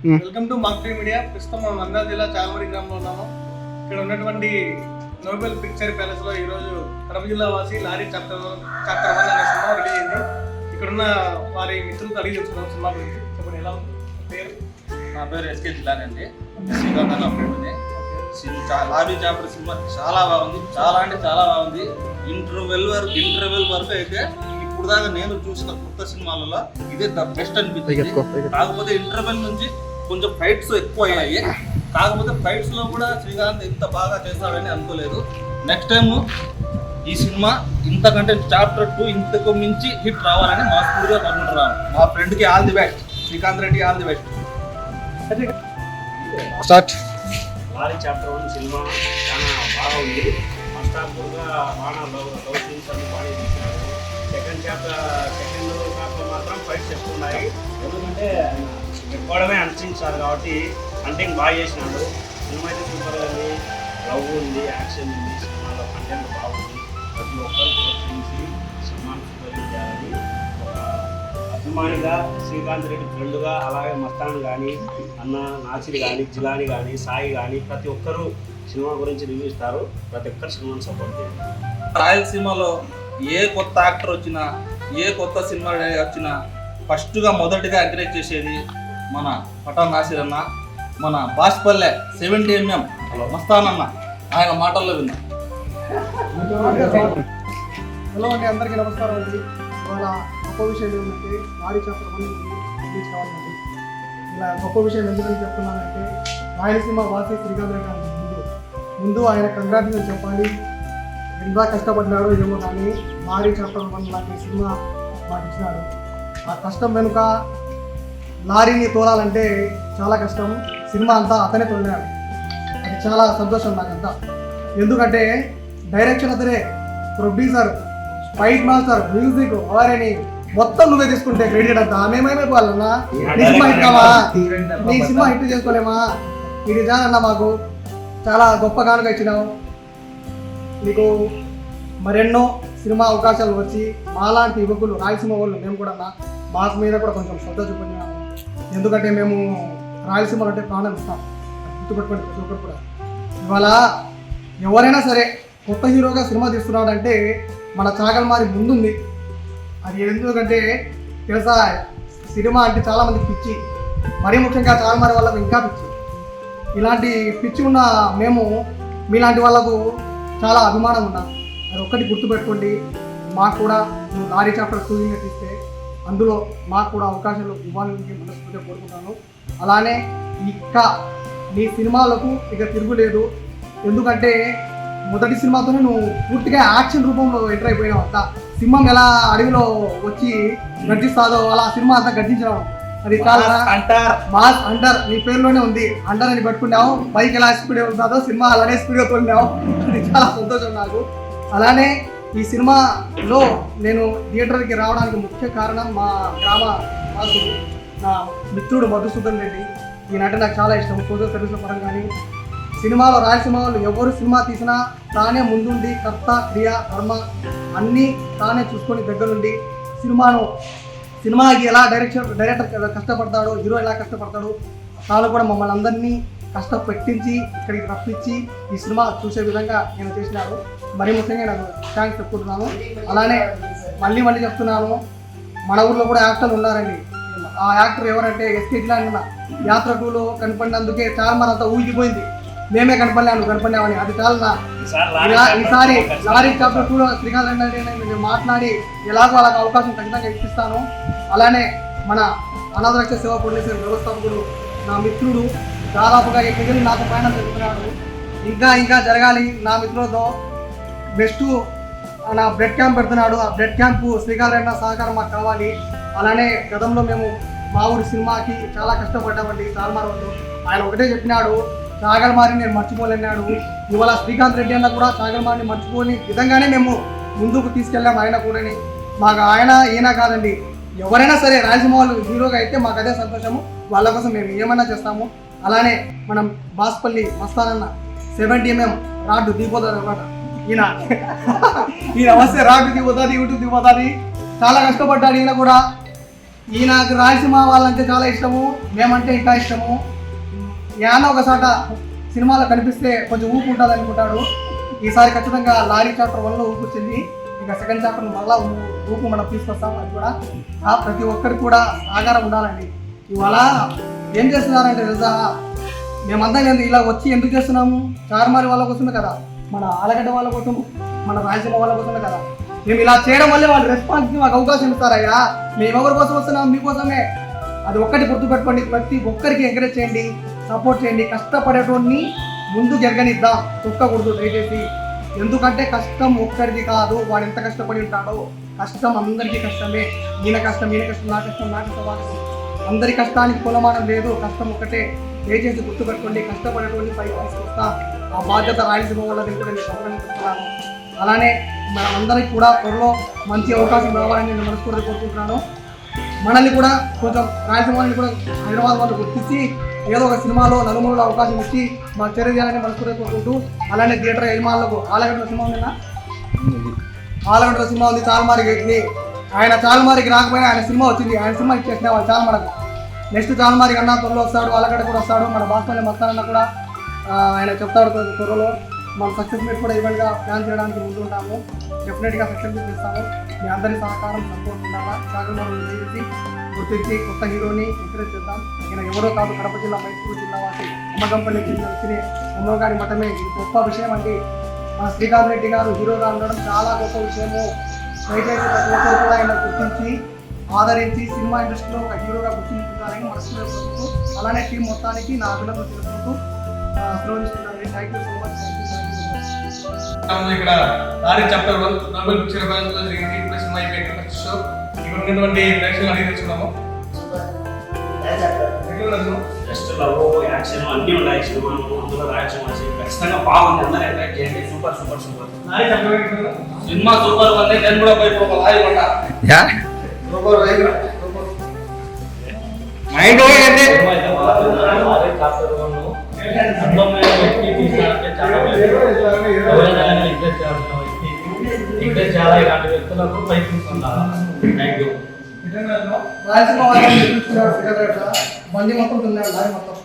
Welcome to మాక్టీ media. ప్రస్తుతం మనం నంద్యాల జిల్లా చాలమరి గ్రామంలో ఉన్నాము. ఇక్కడ ఉన్నటువంటి నోబెల్ పిక్చర్ ప్యాలెస్ లో ఈరోజు కడప జిల్లా వాసి లారీ చాప్టర్ 1 అనే సినిమా రిలీజ్ అయింది. ఇక్కడున్న వారి మిత్రులతో అడిగి తెలుసుకున్నాం సినిమా గురించి. చెప్పండి, ఎలా ఉంది పేరు? నా పేరు ఎస్కే జిల్లాని అండి. శ్రీకాంత్ ఫ్రెండ్ని. లారీ చాప్టర్ సినిమా చాలా బాగుంది, చాలా అంటే చాలా బాగుంది. ఇంటర్వెల్ వరకు అయితే ఇప్పుడు దాకా నేను చూసిన కొత్త సినిమాలలో ఇదే ద బెస్ట్ అనిపించింది. కాకపోతే ఇంటర్వెల్ నుంచి కొంచెం ఫైట్స్ ఎక్కువ అయ్యాయి. కాకపోతే ఫైట్స్ లో కూడా శ్రీకాంత్ ఇంత బాగా చేస్తాడని అనుకోలేదు. నెక్స్ట్ టైం ఈ సినిమా ఇంతకంటే చాప్టర్ 2 ఇంతకు మించి హిట్ రావాలని మనస్ఫూర్తిగా కోరుకుంటున్నాను. మా ఫ్రెండ్కి all the best, Srikanth Reddy all the best. Start. Lorry chapter 1 cinema చాలా బాగా ఉంది. ఫస్ట్ హాఫ్ కూడా బాగా లవ్ సీన్స్ అన్ని బాగా తీసినారు. సెకండ్ హాఫ్లో మాత్రం ఫైట్స్ ఎక్కువ ఉన్నాయి. ఎందుకంటే ఎక్కువడమే అందించారు కాబట్టి హంటింగ్ బాగా చేసినాడు. సినిమా అయితే సూపర్గా ఉంది. లవ్ ఉంది, యాక్షన్ ఉంది, సినిమాలో కంటెంట్ బాగుంది. ప్రతి ఒక్కరు ప్రోత్సహించి సినిమాను సూపర్ చేయాలని ఒక అభిమానిగా, శ్రీకాంత్ రెడ్డి ఫ్రెండ్గా, అలాగే మస్తాన్ కానీ, అన్న నాసిర్ కానీ, జిలాని కానీ, సాయి కానీ ప్రతి ఒక్కరూ సినిమా గురించి రివ్యూ ఇస్తారు. ప్రతి ఒక్కరు సినిమాను సపోర్ట్ చేయాలి. రాయలసీమలో ఏ కొత్త యాక్టర్ వచ్చినా, ఏ కొత్త సినిమా వచ్చినా ఫస్ట్గా మొదటిగా ఎంకరేజ్ చేసేది మన పఠాన్ నాసిర్ అన్న, మన బాస్పల్లె 70mm మస్తాన్ అన్న. ఆయన మాటల్లో విన్నాం. హలో అండి, అందరికీ నమస్కారం అండి. ఇవాళ గొప్ప విషయం ఏమంటే లారీ చాప్టర్ 1 రిలీజ్ కావాలండి. ఇలా గొప్ప విషయం ఎందుకని చెప్తున్నానంటే రాయలసీమ వాసి శ్రీకాంత్ రెడ్డి గారు ముందు ఆయన కంగ్రాచులేషన్ చెప్పాలి. ఎంత కష్టపడ్డాడో ఏమో కానీ లారీ చాప్టర్ 1 లాంటి సినిమా మాకు ఇచ్చినాడు. ఆ కష్టం వెనుక లారీని తోలాలంటే చాలా కష్టం. సినిమా అంతా అతనే తోలినాడు. అది చాలా సంతోషం నాకంతా. ఎందుకంటే డైరెక్షన్ అతనే, ప్రొడ్యూసర్, ఫైట్ మాస్టర్, మ్యూజిక్ అవన్నీ మొత్తం నువ్వే తీసుకుంటే క్రెడిట్ అంతా మేమైపోవాలన్నా. నీ సినిమా హిట్ కావా? నీ సినిమా హిట్ చేసుకోలేమా? ఇది చాలన్నా మాకు చాలా గొప్ప కానుక ఇచ్చినావు. నీకు మరెన్నో సినిమా అవకాశాలు వచ్చి మాలాంటి యువకులు, రాయలసీమ వాళ్ళు మేము కూడా మాకు మీద కూడా కొంచెం శ్రద్ధ చూపించాము. ఎందుకంటే మేము రాయలసీమలో అంటే ప్రాణం ఇస్తాం. గుర్తుపెట్టుకోండి ప్రతి ఒక్కరు కూడా. ఇవాళ ఎవరైనా సరే కొత్త హీరోగా సినిమా తీస్తున్నాడంటే మన చాగల్మారి ముందుంది. అది ఎందుకంటే తెలుసా, సినిమా అంటే చాలామందికి పిచ్చి, మరీ ముఖ్యంగా చాగల్మారి వాళ్ళకు ఇంకా పిచ్చి. ఇలాంటి పిచ్చి ఉన్న మేము మీలాంటి వాళ్ళకు చాలా అభిమానం ఉన్నాం. అది ఒక్కటి గుర్తుపెట్టుకోండి. మాకు కూడా నువ్వు లారీ చాప్టర్ 2 తీస్తే అందులో మాకు కూడా అవకాశాలు ఇవ్వాలని మనస్ఫూర్తిగా కోరుకుంటాను. అలానే ఇంకా నీ సినిమాలకు ఇక తిరుగులేదు. ఎందుకంటే మొదటి సినిమాతోనే నువ్వు పూర్తిగా యాక్షన్ రూపంలో ఎంటర్ అయిపోయినావు. అంతా సింహం ఎలా అడవిలో వచ్చి గర్జిస్తాదో అలా సినిమా అంతా గర్జించినావు. అది చాలా మాస్ అండర్ నీ పేరులోనే ఉంది. అండర్ అని పట్టుకున్నావు. బైక్ ఎలా స్పీడ్ ఉంటుందో సినిమా అలానే స్పీడ్గా తోలినావు. అది చాలా సంతోషం నాకు. అలానే ఈ సినిమాలో నేను థియేటర్కి రావడానికి ముఖ్య కారణం మా గ్రామ వాసుడు, నా మిత్రుడు మధుసూదన్ రెడ్డి. ఈయనంటే నాకు చాలా ఇష్టం. సోషల్ సర్వీస్ పరంగా కానీ సినిమాలో రాయలసీమ వాళ్ళు ఎవరు సినిమా తీసినా తానే ముందుండి కర్త, క్రియ, కర్మ అన్నీ తానే చూసుకొని దగ్గరుండి సినిమాకి ఎలా డైరెక్టర్ కష్టపడతాడో, హీరో ఎలా కష్టపడతాడో తాను కూడా మమ్మల్ని అందరినీ కష్టపెట్టించి ఇక్కడికి రప్పించి ఈ సినిమా చూసే విధంగా నేను చేసినాడు. మరీ ముఖ్యంగా నాకు థ్యాంక్స్ చెప్పుకుంటున్నాను. అలానే మళ్ళీ చెప్తున్నాను, మన ఊర్లో కూడా యాక్టర్లు ఉన్నారండి. ఆ యాక్టర్ ఎవరంటే ఎస్కే జిలాని యాత్ర 2లో కనపడినందుకే చాలా మంది అంతా ఊగిపోయింది. మేమే కనపడినామని. అది చాలా ఈసారి లారీ చాప్టర్ 2లో శ్రీకాంత్ రెడ్డి నేను మాట్లాడి ఎలాగో అలాగ అవకాశం ఖచ్చితంగా ఇప్పిస్తాను. అలానే మన అనాథరక్ష సేవా ఫౌండేషన్ వ్యవస్థాపకుడు, నా మిత్రుడు, దాదాపుగా 8 నెలలు నాతో ప్రయాణం జరుగుతున్నాడు. ఇంకా జరగాలి. నా మిత్రులతో బెస్ట్ నా బ్లడ్ క్యాంప్ పెడుతున్నాడు. ఆ బ్లడ్ క్యాంపు శ్రీకాంత్ రెడ్డి సహకారం మాకు కావాలి. అలానే గతంలో మేము మా ఊరి సినిమాకి చాలా కష్టపడ్డామండి. చాలమారు ఆయన ఒకటే చెప్పినాడు, చాగల్మారిని నేను మర్చిపోలేనాడు. ఇవాళ శ్రీకాంత్ రెడ్డి అన్న కూడా చాగల్మారిని మర్చిపోని విధంగానే మేము ముందుకు తీసుకెళ్ళాం. ఆయన కూడా మాకు ఈయన కాదండి, ఎవరైనా సరే రాయలసీమ వాళ్ళు హీరోగా అయితే మాకు అదే సంతోషము. వాళ్ళ కోసం మేము ఏమైనా చేస్తాము. అలానే మనం బాస్పల్లి మస్తానన్న 70mm రాడ్డు దిగిపోతుంది అనమాట. ఈయన వస్తే రాడ్డు దిగిపోతుంది, యూట్యూబ్ దిగిపోతుంది. చాలా కష్టపడ్డాడు ఈయన కూడా. ఈ నాకు రాయలసీమ వాళ్ళంటే చాలా ఇష్టము, మేమంటే ఇంకా ఇష్టము. యాన ఒకసాట సినిమాలో కనిపిస్తే కొంచెం ఊపు ఉంటుంది అనుకుంటాడు. ఈసారి ఖచ్చితంగా లారీ చాప్టర్ 1లో ఊపు వచ్చింది. ఇక సెకండ్ చాప్టర్ మళ్ళా ఊపు మనం తీసుకొస్తాం. అది కూడా ప్రతి ఒక్కరికి కూడా ఆధారం ఉండాలండి. ఇవాళ ఏం చేస్తున్నారంటే తెలుసా, మేమందరం ఇలా వచ్చి ఎందుకు చేస్తున్నాము? చార్మారి వాళ్ళ కోసమే కదా, మన ఆలగడ్డ వాళ్ళ కోసం, మన రాయలసీమ వాళ్ళ కోసమే కదా. మేము ఇలా చేయడం వల్లే వాళ్ళు రెస్పాన్స్కి మాకు అవకాశం ఇస్తారయ్యా. మేము ఎవరి కోసం వస్తున్నాం? మీకోసమే. అది ఒక్కటి గుర్తుపెట్టుకోండి. ప్రతి ఒక్కరికి ఎంకరేజ్ చేయండి, సపోర్ట్ చేయండి. కష్టపడేటోడిని ముందు జరగనిద్దాం, తొక్కకూడదు దయచేసి. ఎందుకంటే కష్టం ఒక్కరిది కాదు, వాడు ఎంత కష్టపడి ఉంటాడో. కష్టం అందరికీ కష్టమే. ఈయన కష్టం, ఈయన కష్టం, నా కష్టం, నా కష్టం, వాళ్ళ కష్టం. అందరి కష్టానికి కులమానం లేదు, కష్టం ఒక్కటే. దయచేసి గుర్తుపెట్టుకోండి. కష్టపడేటోడిని పైకి తీసుకొస్తా. ఆ బాధ్యత రాయలసీమ వాళ్ళని కూడా నేను చెప్తున్నాను. అలానే మనమందరికి కూడా త్వరలో మంచి అవకాశం రావాలని నేను మనస్ఫూర్తిగా కోరుకుంటున్నాను. మనల్ని కూడా కొంచెం రాయలసీమ వాళ్ళని కూడా హైదరాబాద్ వాళ్ళు గుర్తించి ఏదో ఒక సినిమాలో నలుమూలలో అవకాశం ఇచ్చి మాకు చర్య చేయాలని మనస్ఫూర్తిగా కోరుకుంటూ, అలానే థియేటర్ యజమానులకు ఆలగడ్డ సినిమా ఉందా? ఆలగడ్డ సినిమా ఉంది, చాలమారికి. ఆయన చాలమారికి రాకపోయినా ఆయన సినిమా వచ్చింది, ఆయన సినిమా ఇచ్చేసిన వాళ్ళు చాలమాడకు. నెక్స్ట్ చాలమారికి అన్న త్వరలో వస్తాడు, ఆలగడ్డ కూడా వస్తాడు. మన బాస్పల్లి మస్తానన్న కూడా ఆయన చెప్తాడు త్వరలో. మన సక్సెస్ మీట్ కూడా ఈవెంట్గా ప్లాన్ చేయడానికి ముందు ఉంటాము. డెఫినెట్గా సక్సెస్ మీట్ ఇస్తాము. మీ అందరి సహకారం సపోర్ట్ ఉండాలా. సాగర్ చేసి గుర్తించి కొత్త హీరోని ఎంకరేజ్ చేద్దాం. ఈయన ఎవరో కాదు, కడప జిల్లా, మైసూరు జిల్లా వాసి అమ్మగంపల్లి జిల్లా అమ్మగారి మఠమే. ఇది గొప్ప విషయం అండి. మన శ్రీకాంత్ రెడ్డి గారు హీరోగా ఉండడం చాలా గొప్ప విషయము. దయచేసి ప్రతి ఒక్కరు కూడా ఆయన గుర్తించి ఆదరించి సినిమా ఇండస్ట్రీలో ఒక హీరోగా గుర్తించుకుంటారని మనస్ఫూర్తిగా. అలానే టీం మొత్తానికి నా అభినందనలు తెలుపుతూ శ్రవణిస్తున్నాను. Thank you so much. ఇక్కడ లారీ చాప్టర్ 1 నోబెల్ పిక్చర్ అవార్డులో జరిగింది. ఇప్పుడు సినిమా అయిపోయింది. నెక్స్ట్ షో ఇక్కడ ఉన్నటువంటి ప్రేక్షకులు అడిగి తెచ్చుకున్నాము. జస్ట్ లవ్, యాక్షన్ అన్నీ ఉన్నాయి సినిమాలో. అందులో యాక్షన్ ఖచ్చితంగా బాగుంది. అందరూ ఎంకరేజ్ చేయండి. Super super super. Lorry chapter cinema super ఉంది. నేను కూడా పోయి ఒక లారీ కొంటా. సూపర్ మైండ్ చాలా ఇలాంటి వ్యక్తులకు ప్రయత్నిస్తున్నారు. Thank you. రాయలసీమ వాళ్ళని బండి మొత్తం తిన్నాడు, లారీ మొత్తం.